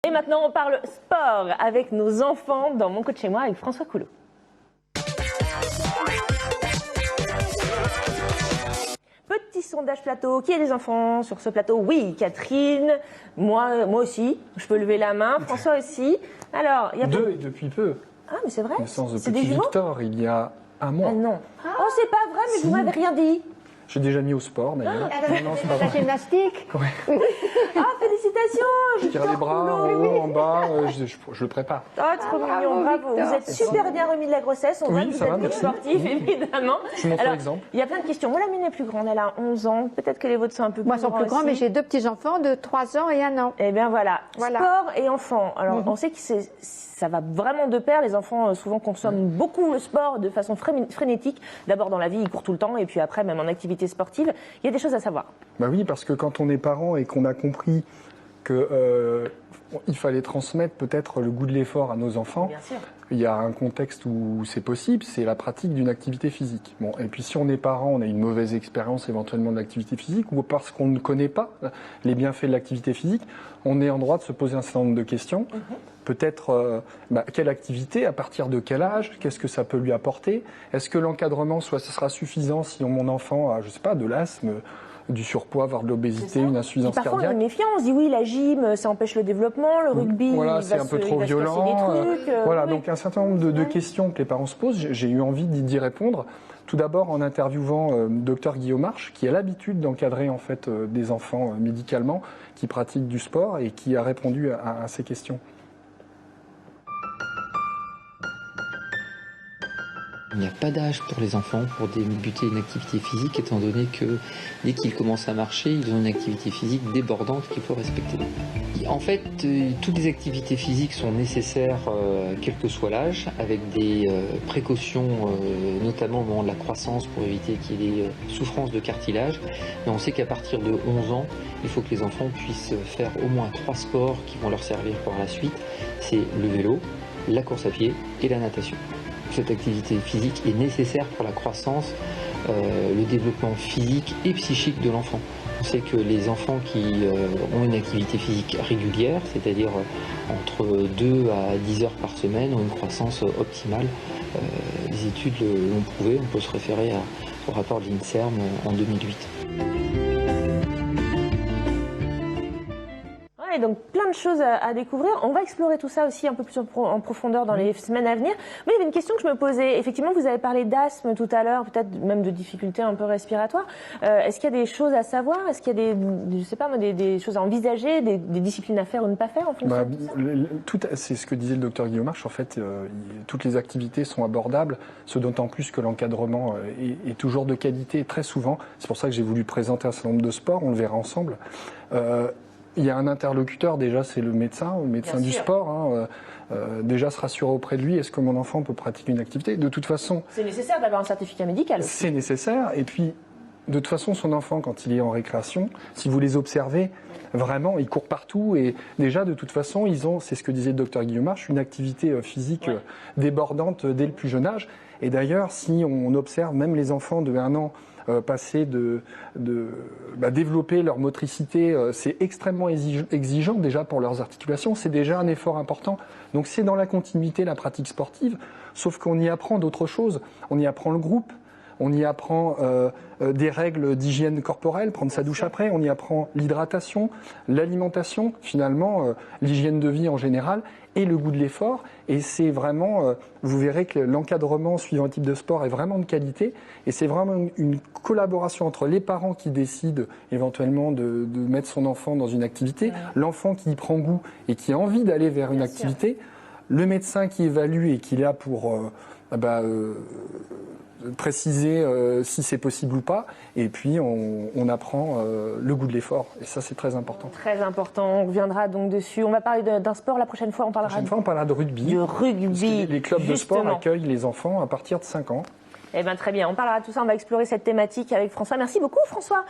Et maintenant, on parle sport avec nos enfants dans Mon Coach Chez Moi avec François Coulot. Petit sondage plateau. Qui a des enfants sur ce plateau? Oui, Catherine. Moi aussi. Je peux lever la main. François aussi. Alors, il y a deux et depuis peu. Ah, mais c'est vrai. Naissance de C'est petit des jumeaux? Victor il y a un mois. Ah non. Oh, c'est pas vrai, mais Si. vous m'avez rien dit. J'ai déjà mis au sport d'ailleurs. Non, c'est pas La vrai. gymnastique. Ouais. Ah, félicitations. Je tire les bras en haut, en bas, je le prépare. Oh, trop mignon, bravo. Victor. Vous êtes super bien remis de la grossesse. On voit Oui, que vous ça va, êtes merci. sportif, évidemment. Je vous montre Alors, l'exemple. il y a plein de questions. Moi, la mienne est plus grande. Elle a 11 ans. Peut-être que les vôtres sont un peu plus Moi, ils sont plus grands, mais aussi. j'ai deux petits-enfants de 3 ans et 1 an. Eh bien voilà. Voilà. Sport et enfants. Alors on sait que ça va vraiment de pair. Les enfants souvent consomment beaucoup le sport de façon frénétique. D'abord dans la vie, ils courent tout le temps et puis après même en activité sportive. Il y a des choses à savoir. Bah oui, parce que quand on est parent et qu'on a compris que il fallait transmettre peut-être le goût de l'effort à nos enfants, Bien sûr. il y a un contexte où c'est possible, c'est la pratique d'une activité physique. Bon, et puis si on est parent, on a une mauvaise expérience éventuellement de l'activité physique, ou parce qu'on ne connaît pas les bienfaits de l'activité physique, on est en droit de se poser un certain nombre de questions. Peut-être quelle activité, à partir de quel âge, qu'est-ce que ça peut lui apporter? Est-ce que l'encadrement sera suffisant si mon enfant a, je sais pas, de l'asthme, du surpoids, voire de l'obésité, une insuffisance Parfois on est cardiaque? méfiant. On se dit oui, la gym, ça empêche le développement. Le rugby, Voilà, il c'est va un peu se- trop il va se passer violent. des trucs, Voilà, oui. donc un certain nombre de questions que les parents se posent. J'ai eu envie d'y répondre. Tout d'abord en interviewant Dr Guillaume Marche, qui a l'habitude d'encadrer en fait des enfants médicalement, qui pratiquent du sport et qui a répondu à ces questions. Il n'y a pas d'âge pour les enfants pour débuter une activité physique, étant donné que dès qu'ils commencent à marcher, ils ont une activité physique débordante qu'il faut respecter. En fait, toutes les activités physiques sont nécessaires, quel que soit l'âge, avec des précautions, notamment au moment de la croissance, pour éviter qu'il y ait des souffrances de cartilage. Mais on sait qu'à partir de 11 ans, il faut que les enfants puissent faire au moins 3 sports qui vont leur servir par la suite. C'est le vélo, la course à pied et la natation. Cette activité physique est nécessaire pour la croissance, le développement physique et psychique de l'enfant. On sait que les enfants qui ont une activité physique régulière, c'est-à-dire entre 2 à 10 heures par semaine, ont une croissance optimale. Les études l'ont prouvé, on peut se référer au rapport de l'INSERM en 2008. Et donc plein de choses à découvrir. On va explorer tout ça aussi un peu plus en profondeur dans les semaines à venir. Mais il y avait une question que je me posais. Effectivement, vous avez parlé d'asthme tout à l'heure, peut-être même de difficultés un peu respiratoires. Est-ce qu'il y a des choses à savoir? Est-ce qu'il y a je sais pas, des choses à envisager, des disciplines à faire ou ne pas faire en fonction de tout ça? C'est ce que disait le docteur Guillaume Marche. En fait, toutes les activités sont abordables, ce d'autant plus que l'encadrement est toujours de qualité très souvent. C'est pour ça que j'ai voulu présenter un certain nombre de sports. On le verra ensemble. Il y a un interlocuteur, déjà, c'est le médecin Bien du sûr. sport. Déjà se rassurer auprès de lui, est-ce que mon enfant peut pratiquer une activité? De toute façon, C'est nécessaire d'avoir un certificat médical. c'est nécessaire. Et puis, de toute façon, son enfant, quand il est en récréation, si vous les observez, vraiment, ils courent partout. Et déjà, de toute façon, ils ont, c'est ce que disait le docteur Guillaume Marche, une activité physique débordante dès le plus jeune âge. Et d'ailleurs, si on observe même les enfants de 1 an passer développer leur motricité, c'est extrêmement exigeant déjà pour leurs articulations, c'est déjà un effort important. Donc c'est dans la continuité la pratique sportive, sauf qu'on y apprend d'autres choses. On y apprend le groupe, on y apprend des règles d'hygiène corporelle, prendre sa douche après, on y apprend l'hydratation, l'alimentation, finalement l'hygiène de vie en général, et le goût de l'effort. Et c'est vraiment, vous verrez que l'encadrement suivant un type de sport est vraiment de qualité. Et c'est vraiment une collaboration entre les parents qui décident éventuellement de mettre son enfant dans une activité, l'enfant qui y prend goût et qui a envie d'aller vers une activité, le médecin qui évalue et qui est là pour préciser si c'est possible ou pas, et puis on apprend le goût de l'effort, et ça c'est très important. Très important, on reviendra donc dessus. On va parler d'un sport, la prochaine fois on parlera On parlera de rugby. du rugby. Parce que les clubs de sport justement. accueillent les enfants à partir de 5 ans. Eh bien très bien, on parlera de tout ça, on va explorer cette thématique avec François. Merci beaucoup François.